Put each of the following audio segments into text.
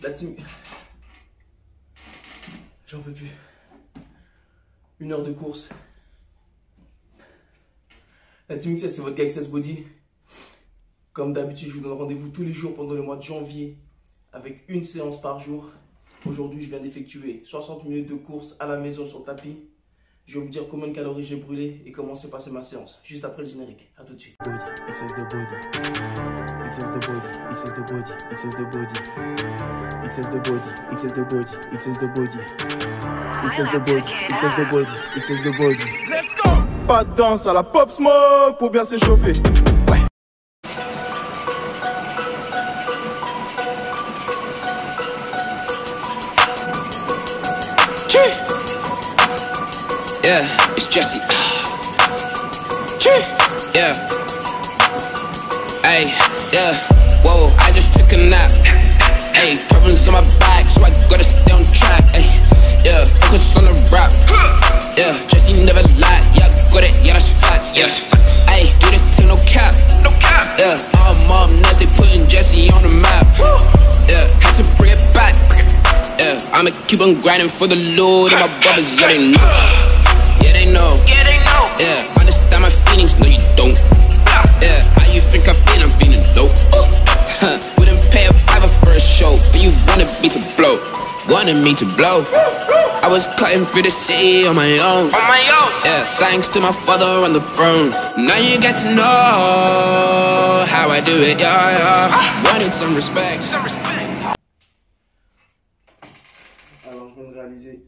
La team... J'en peux plus. 1 heure de course. La team XS, c'est votre gars XS Body. Comme d'habitude, je vous donne rendez-vous tous les jours pendant le mois de janvier avec une séance par jour. Aujourd'hui, je viens d'effectuer 60 minutes de course à la maison sur le tapis. Je vais vous dire combien de calories j'ai brûlé et comment s'est passée ma séance. Juste après le générique. A tout de suite. Body, excess de body. Excess de body, excess de body, excess de body. Excess de body, excess de body, excess de body. Excess de body, excess de body, excess de body. Let's go! Pas de danse à la Pop Smoke pour bien s'échauffer. Ouais. Yeah, it's Jesse. Yeah. Hey, yeah. Whoa, I just took a nap. Hey, problems on my back, so I gotta stay on track. Hey, yeah, focus on the rap. Yeah, Jesse never lied. Yeah, I got it. Yeah, that's facts. Yeah, that's facts. Hey, do this thing, no cap. No cap. Yeah, all mob nuts, they putting Jesse on the map. Yeah, had to bring it back. Yeah, I'ma keep on grinding for the Lord and my brothers. Yeah, they know. Yeah, they know. Yeah, they know. Yeah, understand my feelings. No, you don't. Yeah, how you think I feel? I'm feeling low. Wouldn't pay a $5 for a show, but you wanted me to blow. Wanted me to blow. I was cutting through the city on my own. On my own. Yeah, thanks to my father on the throne. Now you get to know how I do it. Yeah, yeah. Wanted some respect. Some respect. Alors, je viens de réaliser.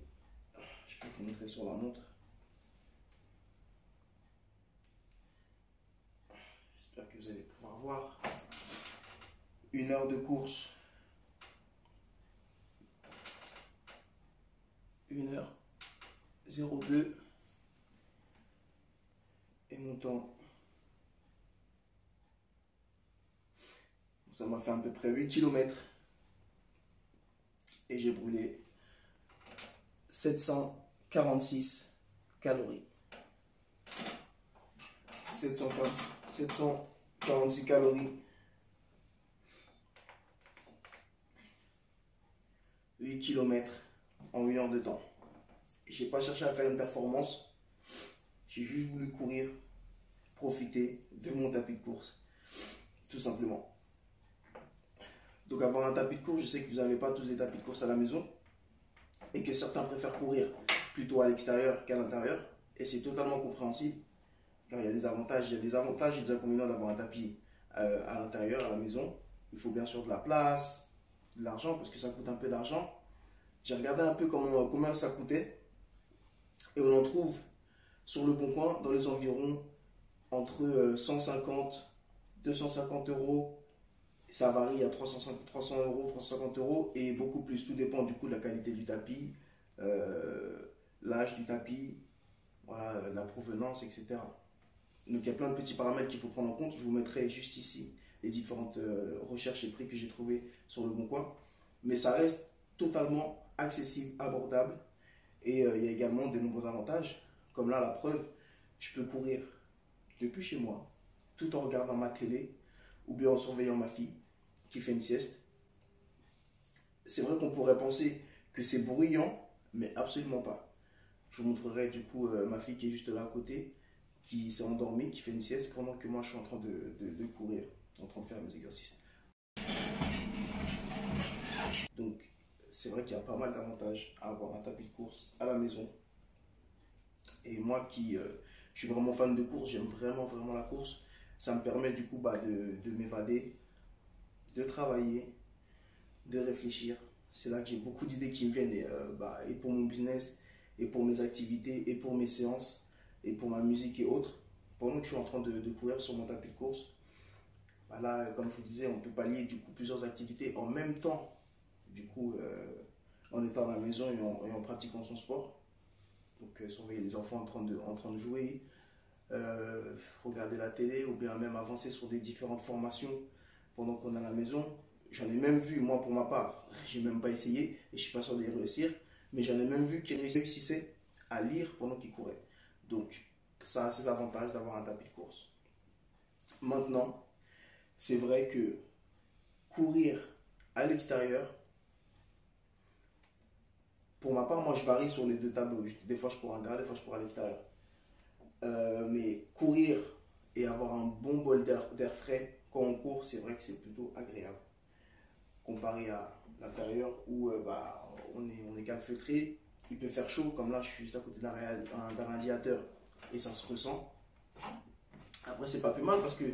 Je peux vous montrer sur la montre. J'espère que vous allez pouvoir voir. 1 heure de course. 1h02. Et mon temps. Ça m'a fait à peu près 8 km. Et j'ai brûlé 746 calories. 746 calories. 8 km en 1 heure de temps. J'ai pas cherché à faire une performance. J'ai juste voulu courir, profiter de mon tapis de course. Tout simplement. Donc avoir un tapis de course, je sais que vous n'avez pas tous des tapis de course à la maison. Et que certains préfèrent courir plutôt à l'extérieur qu'à l'intérieur. Et c'est totalement compréhensible. Car il y a des avantages, et des inconvénients d'avoir un tapis à l'intérieur, à la maison. Il faut bien sûr de la place, de l'argent, parce que ça coûte un peu d'argent. J'ai regardé un peu combien ça coûtait. Et on en trouve sur le Bon Coin dans les environs entre 150, 250 euros. Ça varie à 300 euros, 350 euros et beaucoup plus. Tout dépend du coup de la qualité du tapis, l'âge du tapis, voilà, la provenance, etc. Donc il y a plein de petits paramètres qu'il faut prendre en compte. Je vous mettrai juste ici les différentes recherches et prix que j'ai trouvés sur le Bon Coin. Mais ça reste totalement accessible, abordable. Et il y a également de nombreux avantages. Comme là, la preuve, je peux courir depuis chez moi, tout en regardant ma télé ou bien en surveillant ma fille qui fait une sieste. C'est vrai qu'on pourrait penser que c'est bruyant, mais absolument pas. Je vous montrerai du coup ma fille qui est juste là à côté, qui s'est endormie, qui fait une sieste pendant que moi je suis en train de courir, en train de faire mes exercices. Donc, c'est vrai qu'il y a pas mal d'avantages à avoir un tapis de course à la maison. Et moi qui je suis vraiment fan de course, j'aime vraiment la course. Ça me permet du coup de m'évader, de travailler, de réfléchir. C'est là que j'ai beaucoup d'idées qui me viennent et pour mon business, et pour mes activités, et pour mes séances, et pour ma musique et autres. Pendant que je suis en train de courir sur mon tapis de course, là, comme je vous disais, on peut pallier du coup plusieurs activités en même temps. Du coup, en étant à la maison et en pratiquant son sport. Donc, surveiller les enfants en train de jouer, regarder la télé ou bien même avancer sur des différentes formations pendant qu'on est à la maison. J'en ai même vu, moi pour ma part, j'ai même pas essayé et je suis pas sûr d'y réussir, mais j'en ai même vu qui réussissaient à lire pendant qu'ils couraient. Donc, ça a ses avantages d'avoir un tapis de course. Maintenant, c'est vrai que courir à l'extérieur, pour ma part, moi je varie sur les deux tableaux. Des fois je cours à l'intérieur, des fois je cours à l'extérieur. Mais courir et avoir un bon bol d'air frais quand on court, c'est vrai que c'est plutôt agréable. Comparé à l'intérieur où on est calfeutré, il peut faire chaud, comme là je suis juste à côté d'un radiateur et ça se ressent. Après c'est pas plus mal parce que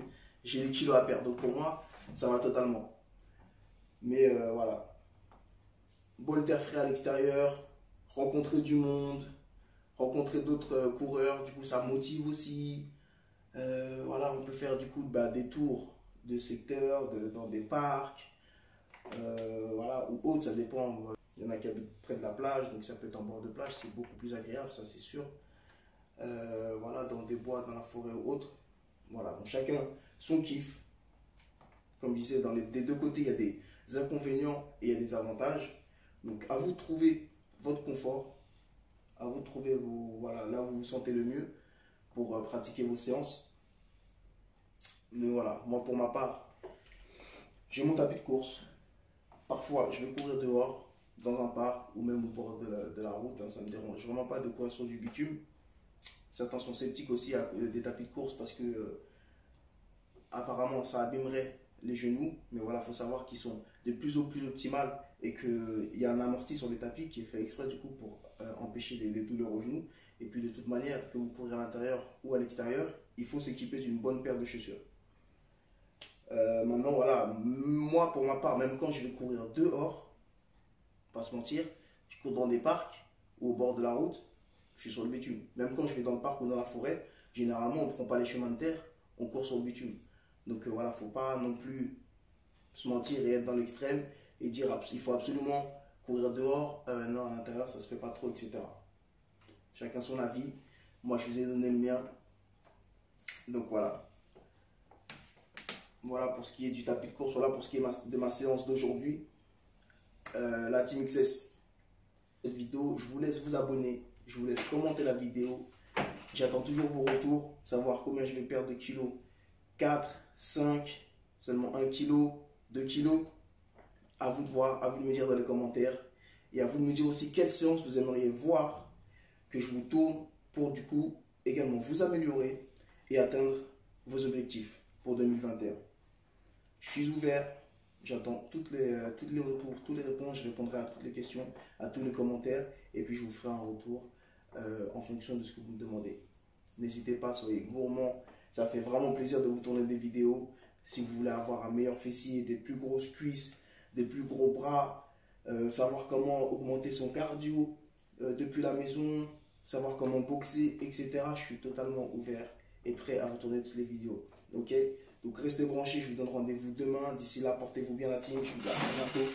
j'ai les kilos à perdre, donc pour moi ça va totalement. Mais voilà, bol d'air frais à l'extérieur, rencontrer du monde, rencontrer d'autres coureurs, du coup ça motive aussi. Voilà, on peut faire du coup des tours de secteurs, dans des parcs, voilà, ou autres, ça dépend. Il y en a qui habitent près de la plage, donc ça peut être en bord de plage, c'est beaucoup plus agréable, ça c'est sûr. Voilà, dans des bois, dans la forêt ou autre. Voilà, donc chacun son kiff. Comme je disais, des deux côtés, il y a des inconvénients et il y a des avantages. Donc à vous de trouver votre confort, à vous de trouver voilà, là où vous vous sentez le mieux pour pratiquer vos séances. Mais voilà, moi pour ma part, j'ai mon tapis de course. Parfois, je vais courir dehors, dans un parc ou même au bord de la route. Hein, ça ne me dérange vraiment pas de courir sur du bitume. Certains sont sceptiques aussi à des tapis de course parce que apparemment ça abîmerait les genoux. Mais voilà, il faut savoir qu'ils sont de plus en plus optimales et qu'il y a un amorti sur les tapis qui est fait exprès du coup pour empêcher les douleurs aux genoux. Et puis de toute manière, que vous courez à l'intérieur ou à l'extérieur, il faut s'équiper d'une bonne paire de chaussures. Maintenant voilà, moi pour ma part, même quand je vais courir dehors, pas se mentir, je cours dans des parcs ou au bord de la route, je suis sur le bitume. Même quand je vais dans le parc ou dans la forêt, généralement on ne prend pas les chemins de terre, on court sur le bitume. Donc voilà, il ne faut pas non plus se mentir et être dans l'extrême et dire il faut absolument courir dehors, non à l'intérieur ça se fait pas trop, etc. Chacun son avis, moi je vous ai donné le mien, donc voilà. Voilà pour ce qui est du tapis de course, voilà pour ce qui est de ma séance d'aujourd'hui. La Team XS, cette vidéo, je vous laisse vous abonner, je vous laisse commenter la vidéo. J'attends toujours vos retours, savoir combien je vais perdre de kilos. 4, 5, seulement 1 kg, 2 kg. À vous de voir, à vous de me dire dans les commentaires. Et à vous de me dire aussi quelle séance vous aimeriez voir que je vous tourne pour du coup également vous améliorer et atteindre vos objectifs pour 2021. Je suis ouvert, j'attends tous les retours, toutes les réponses, je répondrai à toutes les questions, à tous les commentaires et puis je vous ferai un retour en fonction de ce que vous me demandez. N'hésitez pas, soyez gourmands, ça fait vraiment plaisir de vous tourner des vidéos. Si vous voulez avoir un meilleur fessier, des plus grosses cuisses, des plus gros bras, savoir comment augmenter son cardio depuis la maison, savoir comment boxer, etc. Je suis totalement ouvert et prêt à vous tourner toutes les vidéos. Ok? Donc restez branchés, je vous donne rendez-vous demain. D'ici là, portez-vous bien la team. Je vous dis à bientôt.